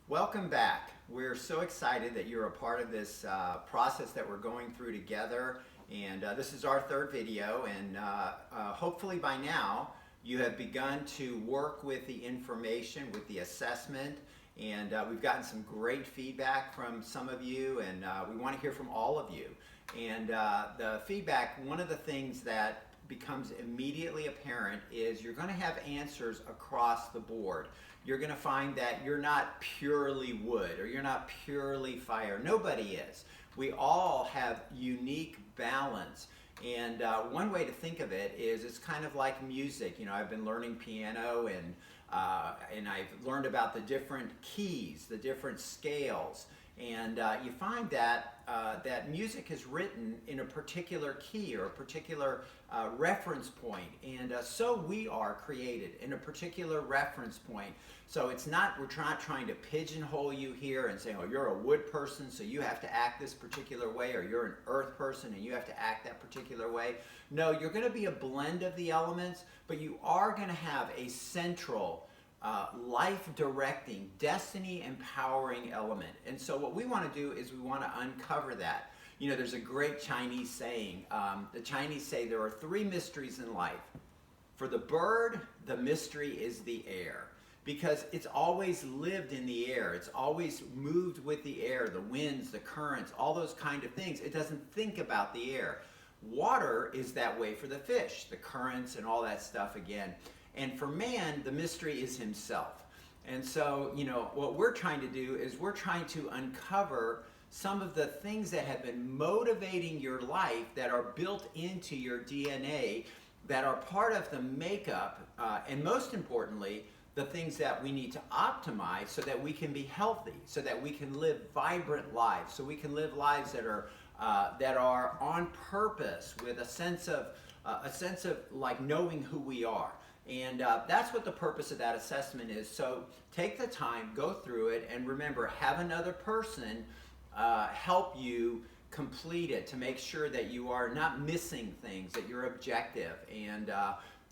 Welcome back. We're so excited that you're a part of this process that we're going through together. And this is our third video, and hopefully by now you have begun to work with the information, with the assessment, and we've gotten some great feedback from some of you, and we want to hear from all of you. And the feedback, one of the things that becomes immediately apparent is you're going to have answers across the board. You're going to find that you're not purely wood or you're not purely fire. Nobody is. We all have unique balance. And one way to think of it is it's kind of like music. You know, I've been learning piano and I've learned about the different keys, the different scales. And you find that that music is written in a particular key or a particular reference point, and so we are created in a particular reference point. So it's not, we're not trying to pigeonhole you here and say, oh, you're a wood person, so you have to act this particular way, or you're an earth person and you have to act that particular way. No, you're going to be a blend of the elements, but you are going to have a central life-directing, destiny-empowering element. And so what we want to do is we want to uncover that. You know, there's a great Chinese saying. The Chinese say there are three mysteries in life. For the bird, the mystery is the air, because it's always lived in the air. It's always moved with the air, the winds, the currents, all those kind of things. It doesn't think about the air. Water is that way for the fish, the currents and all that stuff again. And for man, the mystery is himself. And so, you know, what we're trying to do is we're trying to uncover some of the things that have been motivating your life, that are built into your DNA, that are part of the makeup, and most importantly, the things that we need to optimize so that we can be healthy, so that we can live vibrant lives, so we can live lives that are on purpose, with a sense of like knowing who we are. And that's what the purpose of that assessment is. So take the time, go through it, and remember, have another person help you complete it to make sure that you are not missing things, that you're objective. And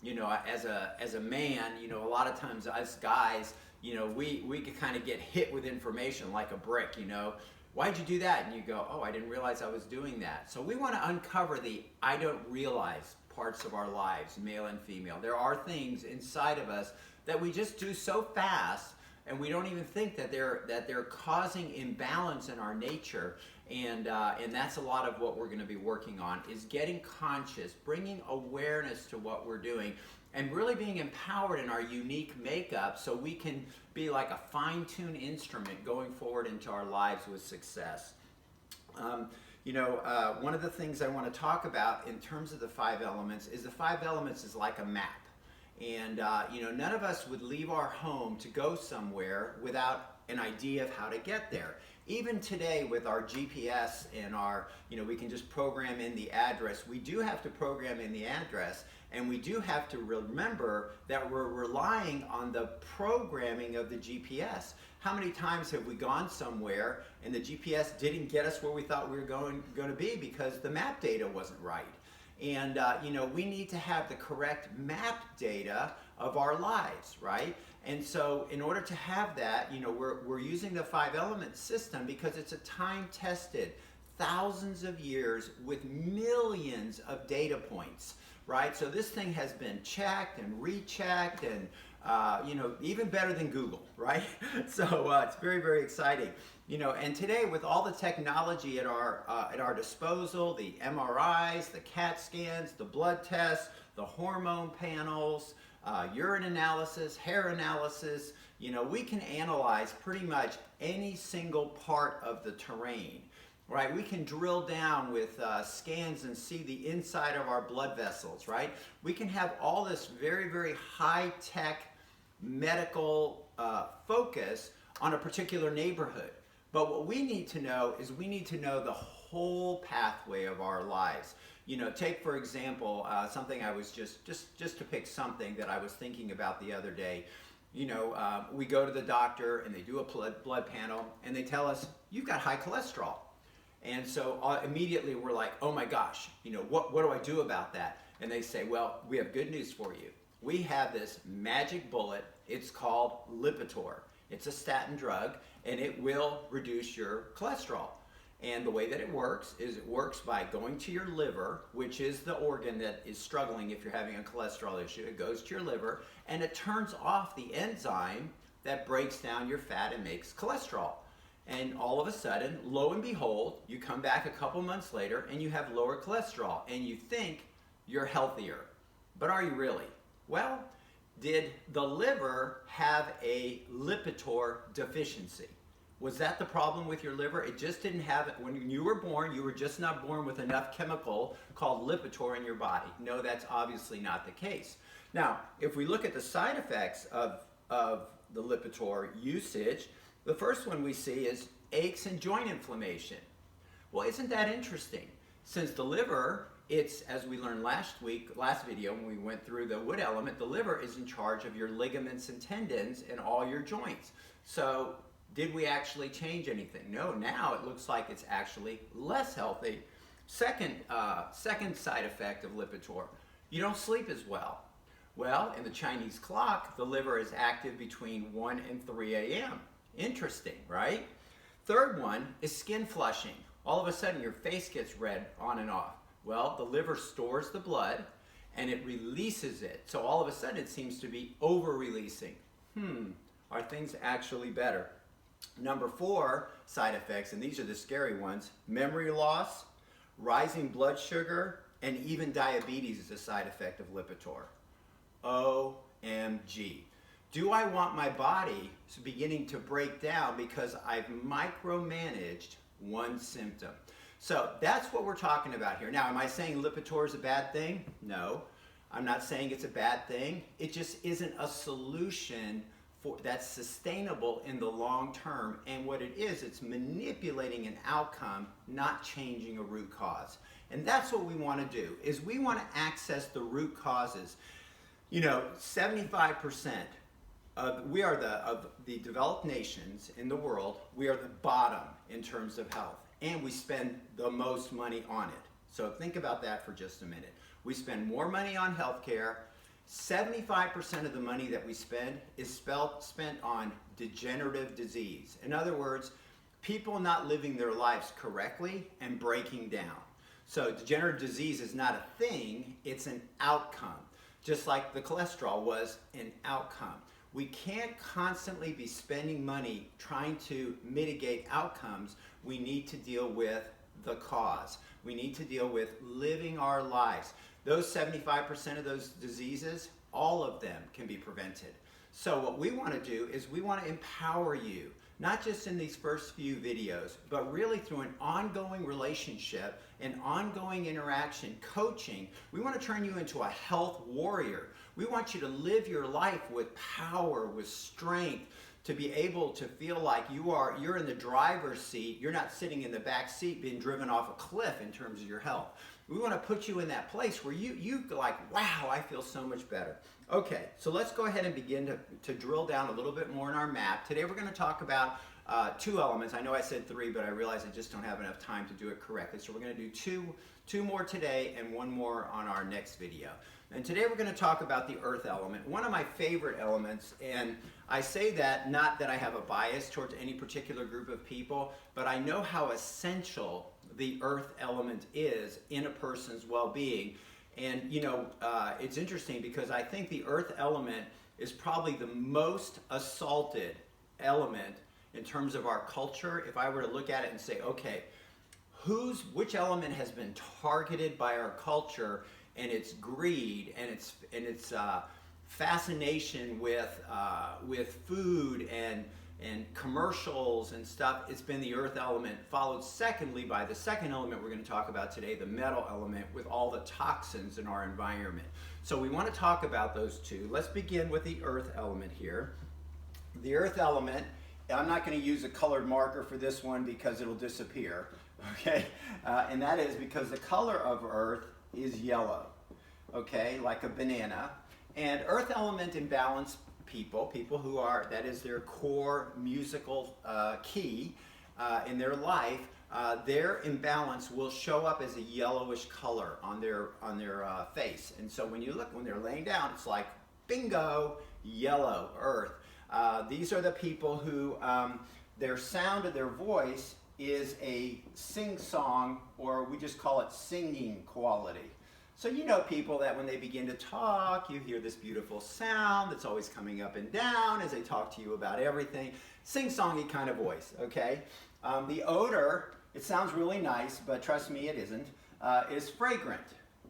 you know, as a man, you know, a lot of times us guys, you know, we can kind of get hit with information like a brick. You know, why'd you do that? And you go, oh, I didn't realize I was doing that. So we want to uncover the I don't realize parts of our lives, male and female. There are things inside of us that we just do so fast, and we don't even think that they're causing imbalance in our nature. And that's a lot of what we're going to be working on, is getting conscious, bringing awareness to what we're doing, and really being empowered in our unique makeup so we can be like a fine-tuned instrument going forward into our lives with success. You know, one of the things I want to talk about in terms of the five elements is the five elements is like a map. And, you know, none of us would leave our home to go somewhere without an idea of how to get there. Even today with our GPS and our, you know, we can just program in the address. We do have to program in the address, and we do have to remember that we're relying on the programming of the GPS. How many times have we gone somewhere and the GPS didn't get us where we thought we were going to be because the map data wasn't right? And you know, we need to have the correct map data of our lives, right? And so in order to have that, you know, we're using the five element system because it's a time-tested, thousands of years with millions of data points, right? So this thing has been checked and rechecked, and you know, even better than Google, right? So it's very, very exciting. You know, and today with all the technology at our disposal, the MRIs, the CAT scans, the blood tests, the hormone panels, urine analysis, hair analysis, you know, we can analyze pretty much any single part of the terrain, right? We can drill down with scans and see the inside of our blood vessels, right? We can have all this very, very high-tech medical focus on a particular neighborhood. But what we need to know is we need to know the whole pathway of our lives. You know, take for example, something I was just to pick something that I was thinking about the other day. You know, we go to the doctor and they do a blood panel and they tell us, you've got high cholesterol. And so immediately we're like, oh my gosh, you know, what do I do about that? And they say, well, we have good news for you. We have this magic bullet. It's called Lipitor. It's a statin drug, and it will reduce your cholesterol. And the way that it works is it works by going to your liver, which is the organ that is struggling if you're having a cholesterol issue. It goes to your liver, and it turns off the enzyme that breaks down your fat and makes cholesterol. And all of a sudden, lo and behold, you come back a couple months later and you have lower cholesterol, and you think you're healthier. But are you really? Well, did the liver have a Lipitor deficiency? Was that the problem with your liver? It just didn't have it. When you were born, you were just not born with enough chemical called Lipitor in your body. No, that's obviously not the case. Now, if we look at the side effects of the Lipitor usage, the first one we see is aches and joint inflammation. Well, isn't that interesting? Since the liver, it's, as we learned last video when we went through the wood element, the liver is in charge of your ligaments and tendons in all your joints. So did we actually change anything? No, now it looks like it's actually less healthy. Second side effect of Lipitor, you don't sleep as well. Well, in the Chinese clock, the liver is active between 1 and 3 a.m. Interesting, right? Third one is skin flushing. All of a sudden your face gets red on and off. Well, the liver stores the blood and it releases it. So all of a sudden it seems to be over-releasing. Are things actually better? Number 4 side effects, and these are the scary ones, memory loss, rising blood sugar, and even diabetes is a side effect of Lipitor. OMG. Do I want my body beginning to break down because I've micromanaged one symptom? So that's what we're talking about here. Now, am I saying Lipitor is a bad thing? No, I'm not saying it's a bad thing. It just isn't a solution that's sustainable in the long term. And what it is, it's manipulating an outcome, not changing a root cause. And that's what we want to do, is we want to access the root causes. You know, 75% of the developed nations in the world, we are the bottom in terms of health, and we spend the most money on it. So think about that for just a minute. We spend more money on healthcare. 75% of the money that we spend is spent on degenerative disease. In other words, people not living their lives correctly and breaking down. So degenerative disease is not a thing, it's an outcome. Just like the cholesterol was an outcome. We can't constantly be spending money trying to mitigate outcomes. We need to deal with the cause. We need to deal with living our lives. Those 75% of those diseases, all of them can be prevented. So what we want to do is we want to empower you, not just in these first few videos, but really through an ongoing relationship, an ongoing interaction, coaching. We want to turn you into a health warrior. We want you to live your life with power, with strength, to be able to feel like you're in the driver's seat. You're not sitting in the back seat being driven off a cliff in terms of your health. We want to put you in that place where you like, wow, I feel so much better. Okay, so let's go ahead and begin to drill down a little bit more in our map. Today we're going to talk about 2 elements. I know I said 3, but I realize I just don't have enough time to do it correctly. So we're going to do two more today and 1 more on our next video. And today we're going to talk about the earth element, one of my favorite elements. And I say that not that I have a bias towards any particular group of people, but I know how essential the earth element is in a person's well-being. And you know, it's interesting because I think the earth element is probably the most assaulted element in terms of our culture. If I were to look at it and say, okay, which element has been targeted by our culture and its greed and its fascination with food and commercials and stuff, it's been the earth element, followed secondly by the second element we're going to talk about today, the metal element, with all the toxins in our environment. So we want to talk about those 2. Let's begin with the earth element here. The earth element, I'm not going to use a colored marker for this one because it'll disappear, okay? And that is because the color of earth is yellow, okay, like a banana. And earth element imbalance people who are, that is their core musical key in their life, their imbalance will show up as a yellowish color on their face. And so when you look, when they're laying down, it's like, bingo, yellow, earth. These are the people who their sound of their voice is a sing-song, or we just call it singing quality. So you know people that when they begin to talk, you hear this beautiful sound that's always coming up and down as they talk to you about everything. Sing-songy kind of voice, okay? The odor, it sounds really nice, but trust me, it isn't, is fragrant,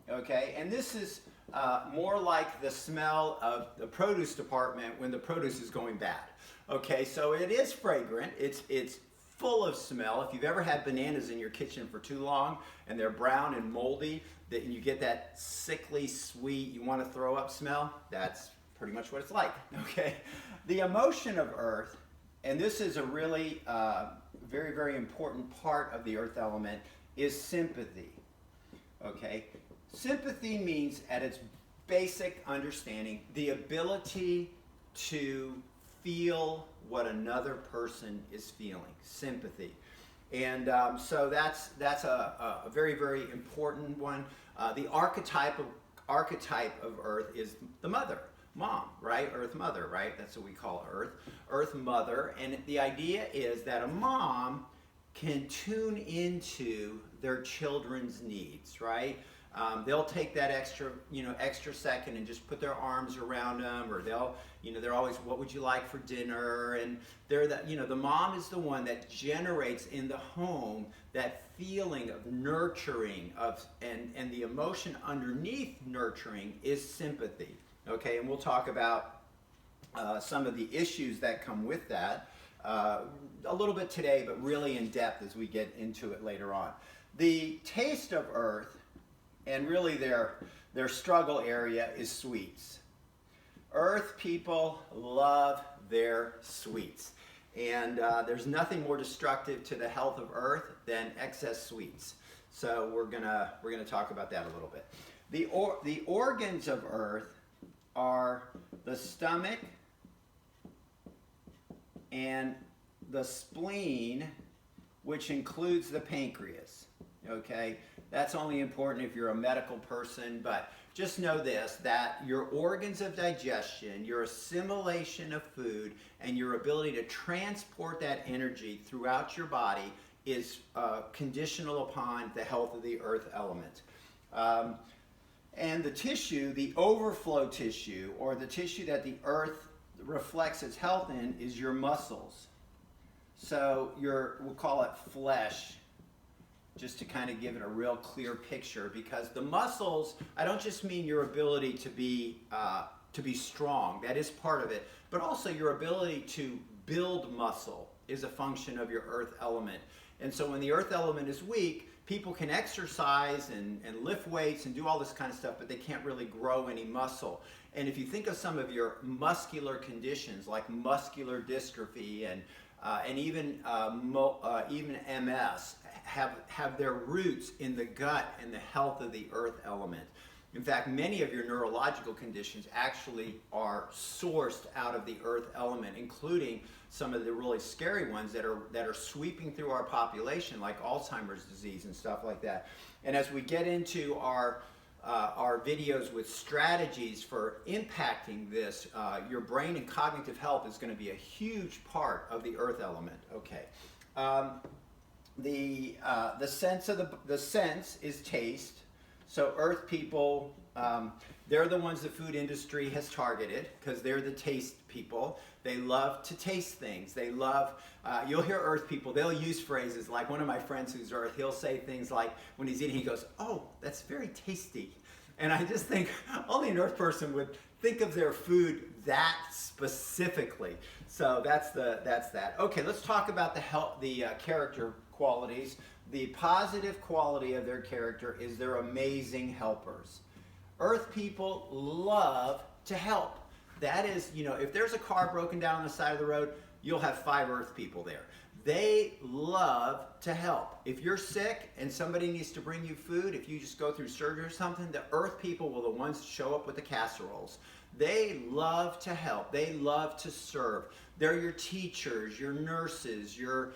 okay? And this is more like the smell of the produce department when the produce is going bad. Okay, so it is fragrant. It's full of smell. If you've ever had bananas in your kitchen for too long and they're brown and moldy, and you get that sickly, sweet, you want to throw up smell, that's pretty much what it's like, okay? The emotion of earth, and this is a really very, very important part of the earth element, is sympathy, okay? Sympathy means, at its basic understanding, the ability to feel what another person is feeling, sympathy. And so that's a very, very important one. The archetype of Earth is the mother, mom, right? Earth Mother, right? That's what we call Earth. Earth Mother. And the idea is that a mom can tune into their children's needs, right? They'll take that extra second and just put their arms around them, or they're always, what would you like for dinner? And the mom is the one that generates in the home that feeling of nurturing and the emotion underneath nurturing is sympathy. Okay, and we'll talk about some of the issues that come with that a little bit today, but really in depth as we get into it later on. The taste of earth, and really their struggle area, is sweets. Earth people love their sweets. And there's nothing more destructive to the health of earth than excess sweets. So we're gonna talk about that a little bit. The organs of earth are the stomach and the spleen, which includes the pancreas. Okay? That's only important if you're a medical person, but just know this, that your organs of digestion, your assimilation of food, and your ability to transport that energy throughout your body is conditional upon the health of the earth element. And the tissue, the overflow tissue, or the tissue that the earth reflects its health in, is your muscles. So we'll call it flesh, just to kind of give it a real clear picture, because the muscles, I don't just mean your ability to be strong, that is part of it, but also your ability to build muscle is a function of your earth element. And so when the earth element is weak, people can exercise and lift weights and do all this kind of stuff, but they can't really grow any muscle. And if you think of some of your muscular conditions like muscular dystrophy and even MS, have their roots in the gut and the health of the earth element. In fact, many of your neurological conditions actually are sourced out of the earth element, including some of the really scary ones that are sweeping through our population, like Alzheimer's disease and stuff like that. And as we get into our videos with strategies for impacting this, your brain and cognitive health is going to be a huge part of the earth element. Okay. The sense is taste. So earth people, they're the ones the food industry has targeted because they're the taste people. They love to taste things. They love, you'll hear earth people, they'll use phrases like, one of my friends who's earth, he'll say things like, when he's eating, he goes, "Oh, that's very tasty." And I just think only an earth person would think of their food that specifically. So that's that. Okay, let's talk about the character qualities. The positive quality of their character is they're amazing helpers. Earth people love to help. That is, if there's a car broken down on the side of the road, you'll have 5 earth people there. They love to help. If you're sick and somebody needs to bring you food, if you just go through surgery or something, the earth people will the ones show up with the casseroles. They love to help. They love to serve. They're your teachers, your nurses, your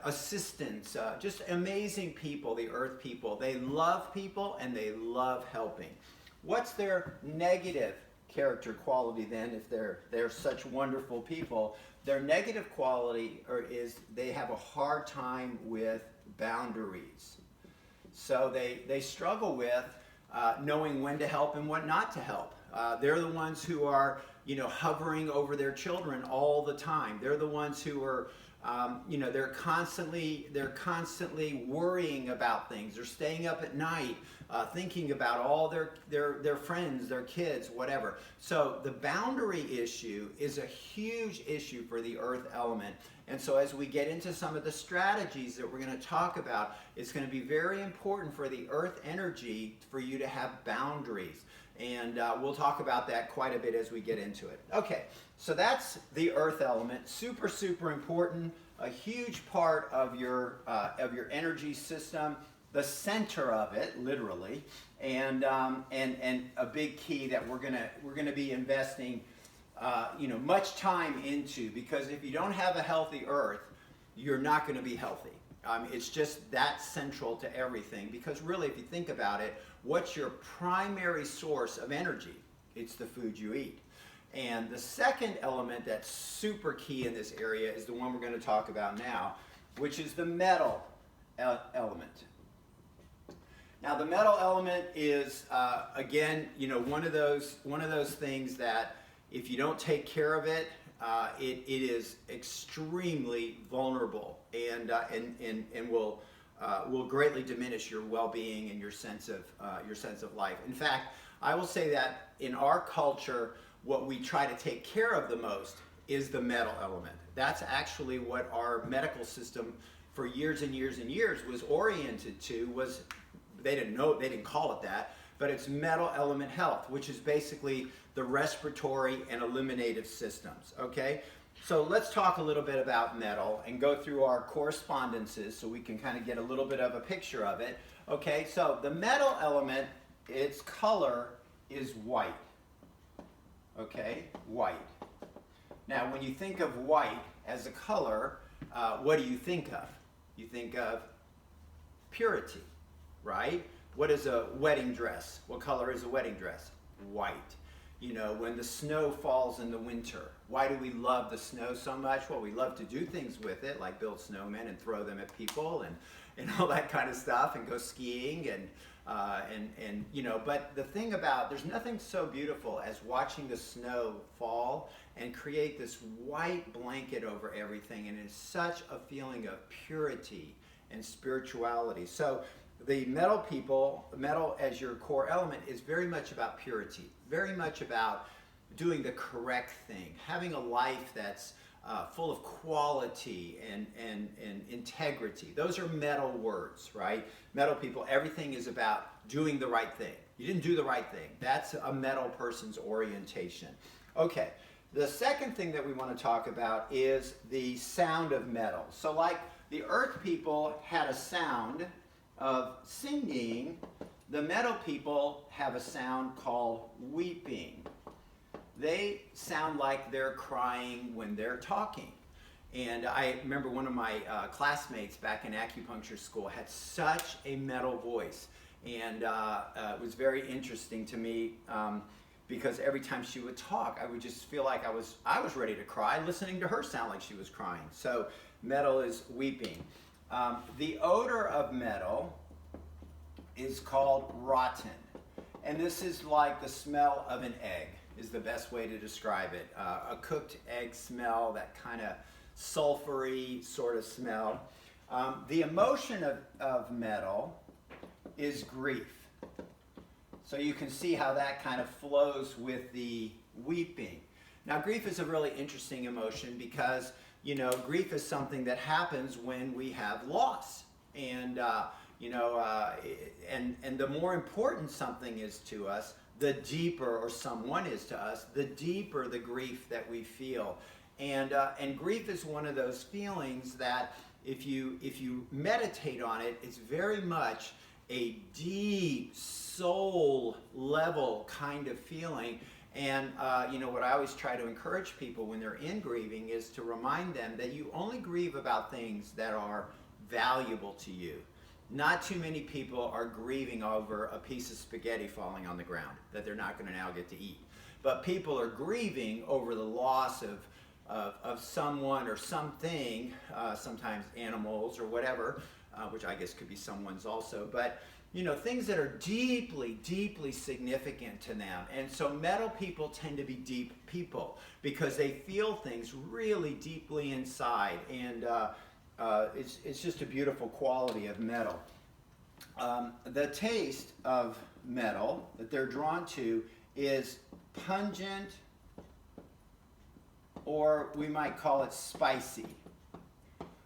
assistants, just amazing people, the earth people. They love people and they love helping. What's their negative character quality then if they're such wonderful people. Their negative quality is they have a hard time with boundaries. So they struggle with knowing when to help and when not to help. They're the ones who are, hovering over their children all the time. They're the ones who are, they're constantly worrying about things. They're staying up at night, thinking about all their friends, their kids, whatever. So the boundary issue is a huge issue for the earth element. And so as we get into some of the strategies that we're going to talk about, it's going to be very important for the earth energy for you to have boundaries. And we'll talk about that quite a bit as we get into it. Okay, so that's the earth element. Super, super important. A huge part of your energy system. The center of it, literally, and a big key that we're gonna be investing, much time into, because if you don't have a healthy earth, you're not going to be healthy. It's just that central to everything, because really, if you think about it, what's your primary source of energy? It's the food you eat. And the second element that's super key in this area is the one we're going to talk about now, which is the metal element. Now, the metal element is again, one of those things that if you don't take care of it, it is extremely vulnerable and will greatly diminish your well-being and your sense of life. In fact, I will say that in our culture, what we try to take care of the most is the metal element. That's actually what our medical system for years and years and years was oriented to. They didn't call it that, but it's metal element health, which is basically the respiratory and eliminative systems, okay? So let's talk a little bit about metal and go through our correspondences so we can kind of get a little bit of a picture of it. Okay, so the metal element, its color is white, okay, white. Now, when you think of white as a color, what do you think of? You think of purity, right? What is a wedding dress? What color is a wedding dress? White. When the snow falls in the winter, why do we love the snow so much? Well, we love to do things with it, like build snowmen and throw them at people and all that kind of stuff, and go skiing and but the thing about, there's nothing so beautiful as watching the snow fall and create this white blanket over everything, and it's such a feeling of purity and spirituality. So the metal as your core element is very much about purity, very much about doing the correct thing, having a life that's full of quality and integrity. Those are metal words, right? Metal people, everything is about doing the right thing. You didn't do the right thing. That's a metal person's orientation. Okay, the second thing that we want to talk about is the sound of metal. So like the earth people had a sound of singing, the metal people have a sound called weeping. They sound like they're crying when they're talking. And I remember one of my classmates back in acupuncture school had such a metal voice. And it was very interesting to me because every time she would talk, I would just feel like I was ready to cry listening to her sound like she was crying. So metal is weeping. The odor of metal is called rotten. And this is like the smell of an egg, is the best way to describe it. A cooked egg smell, that kind of sulfury sort of smell. The emotion of metal is grief. So you can see how that kind of flows with the weeping. Now, grief is a really interesting emotion because, grief is something that happens when we have loss. And, and the more important something is to us, the deeper, or someone is to us, the deeper the grief that we feel. And grief is one of those feelings that if you meditate on it, it's very much a deep soul level kind of feeling. And what I always try to encourage people when they're in grieving is to remind them that you only grieve about things that are valuable to you. Not too many people are grieving over a piece of spaghetti falling on the ground that they're not going to now get to eat. but people are grieving over the loss of someone or something, sometimes animals or whatever, which I guess could be someone's also, but you know, things that are deeply, deeply significant to them. And so metal people tend to be deep people because they feel things really deeply inside, and it's just a beautiful quality of metal. The taste of metal that they're drawn to is pungent, or we might call it spicy.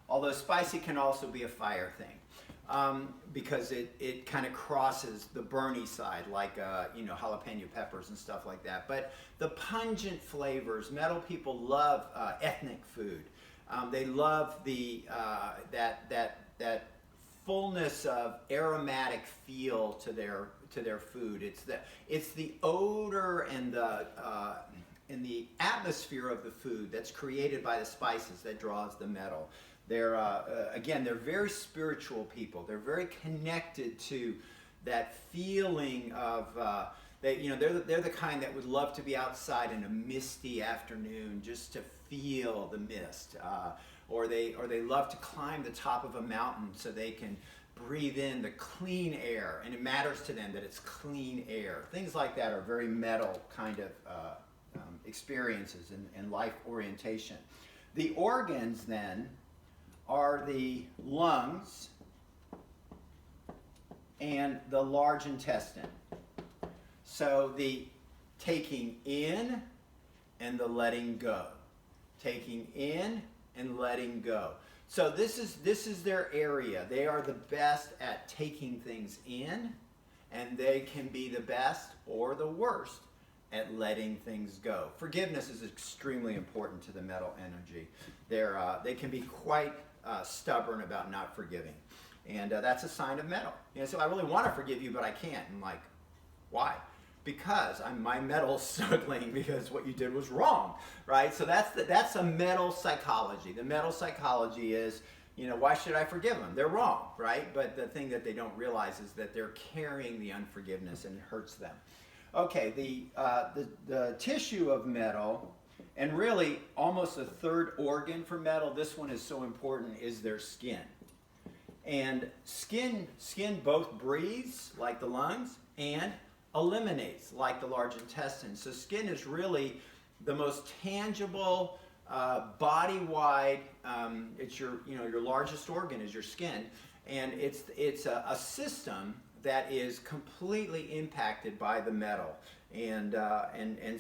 Although spicy can also be a fire thing, because it kind of crosses the burny side, like you know, jalapeno peppers and stuff like that. But the pungent flavors, metal people love ethnic food. They love the that fullness of aromatic feel to their food. It's the odor and the atmosphere of the food that's created by the spices that draws the metal. They're again, they're very spiritual people. They're very connected to that feeling of you know, they're the kind that would love to be outside in a misty afternoon just to feel the mist, or they love to climb the top of a mountain so they can breathe in the clean air, and it matters to them that it's clean air. Things like that are very metal kind of experiences and life orientation. The organs then are the lungs and the large intestine. So the taking in and the letting go. Taking in and letting go. So this is their area. They are the best at taking things in, and they can be the best or the worst at letting things go. Forgiveness is extremely important to the metal energy. They can be quite stubborn about not forgiving, and that's a sign of metal. You know, so I really want to forgive you, but I can't. I'm like, why? Because my metal's struggling because what you did was wrong, right? So that's a metal psychology. The metal psychology is, you know, why should I forgive them? They're wrong, right? But the thing that they don't realize is that they're carrying the unforgiveness and it hurts them. Okay, the tissue of metal, and really almost a third organ for metal, this one is so important, is their skin. And skin both breathes like the lungs and eliminates like the large intestine. So skin is really the most tangible, body-wide. It's your largest organ is your skin, and it's a system that is completely impacted by the metal. And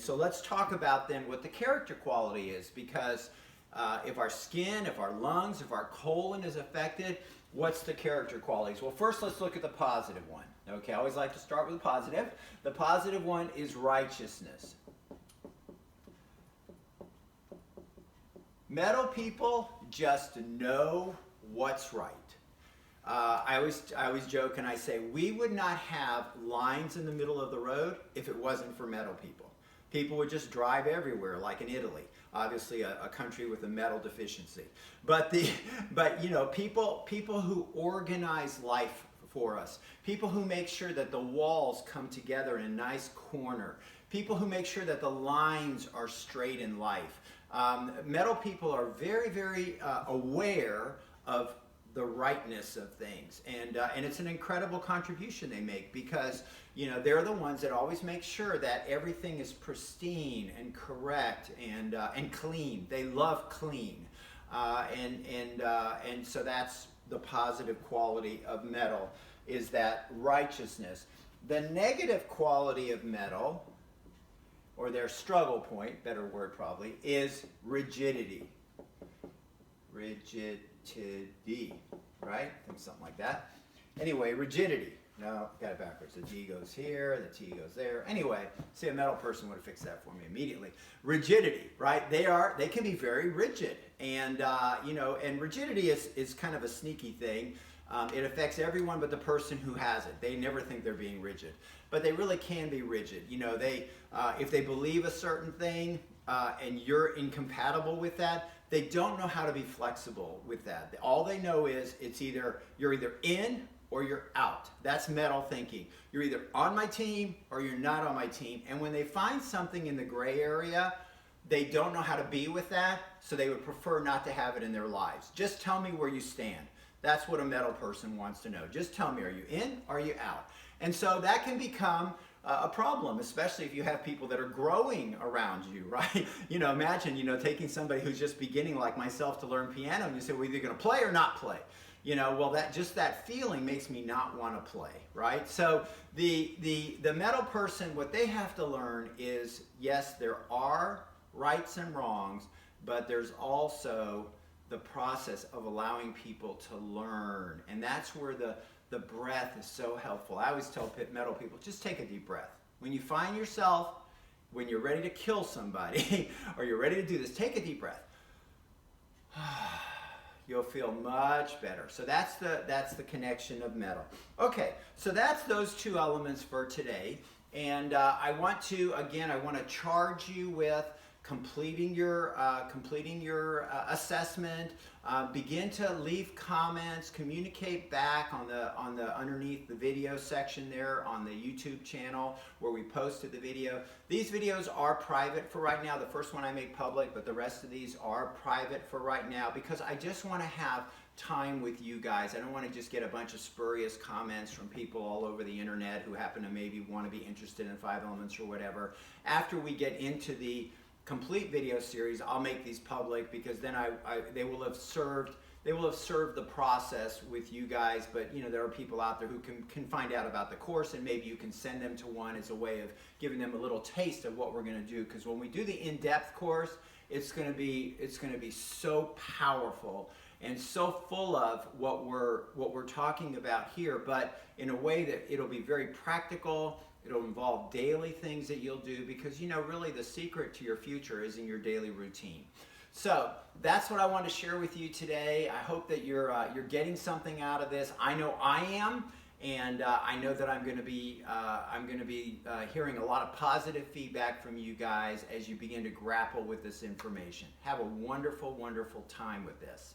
so let's talk about then what the character quality is, because if our skin, if our lungs, if our colon is affected, what's the character qualities? Well, first let's look at the positive one. Okay, I always like to start with the positive. The positive one is righteousness. Metal people just know what's right. I always joke and I say we would not have lines in the middle of the road if it wasn't for metal people. People would just drive everywhere, like in Italy, obviously a country with a metal deficiency. But you know, people who organize life for us, people who make sure that the walls come together in a nice corner, people who make sure that the lines are straight in life. Metal people are very, very aware of the rightness of things, and it's an incredible contribution they make, because you know, they're the ones that always make sure that everything is pristine and correct and clean. They love clean, and so that's the positive quality of metal, is that righteousness. The negative quality of metal, or their struggle point, better word probably, is rigidity. Rigidity, right? I think something like that. Anyway, rigidity. No, got it backwards. The D goes here, the T goes there. Anyway, see, a metal person would have fixed that for me immediately. Rigidity, right? They can be very rigid, and you know, and rigidity is kind of a sneaky thing. It affects everyone but the person who has it. They never think they're being rigid, but they really can be rigid. You know, if they believe a certain thing and you're incompatible with that, they don't know how to be flexible with that. All they know is you're either in or you're out. That's metal thinking. You're either on my team or you're not on my team. And when they find something in the gray area, they don't know how to be with that, so they would prefer not to have it in their lives. Just tell me where you stand. That's what a metal person wants to know. Just tell me, are you in or are you out? And so that can become a problem, especially if you have people that are growing around you, right? Imagine, taking somebody who's just beginning like myself to learn piano, and you say, well, either going to play or not play. Well, that feeling makes me not want to play, right? So the metal person, what they have to learn is, yes, there are rights and wrongs, but there's also the process of allowing people to learn, and that's where the breath is so helpful. I always tell metal people, just take a deep breath. When you find yourself, when you're ready to kill somebody, or you're ready to do this, take a deep breath. You'll feel much better. So that's the connection of metal. Okay, so that's those two elements for today. And I want to charge you with completing your assessment. Begin to leave comments, communicate back on the underneath the video section there on the YouTube channel where we posted the video. These videos are private for right now. The first one I made public, but the rest of these are private for right now because I just want to have time with you guys. I don't want to just get a bunch of spurious comments from people all over the internet who happen to maybe want to be interested in 5 Elements or whatever. After we get into the complete video series, I'll make these public because then they will have served the process with you guys. But there are people out there who can find out about the course, and maybe you can send them to one as a way of giving them a little taste of what we're going to do. Because when we do the in-depth course, it's going to be so powerful and so full of what we're talking about here, but in a way that it'll be very practical. It'll involve daily things that you'll do because really the secret to your future is in your daily routine. So that's what I want to share with you today. I hope that you're getting something out of this. I know I am, and I know that I'm going to be hearing a lot of positive feedback from you guys as you begin to grapple with this information. Have a wonderful, wonderful time with this.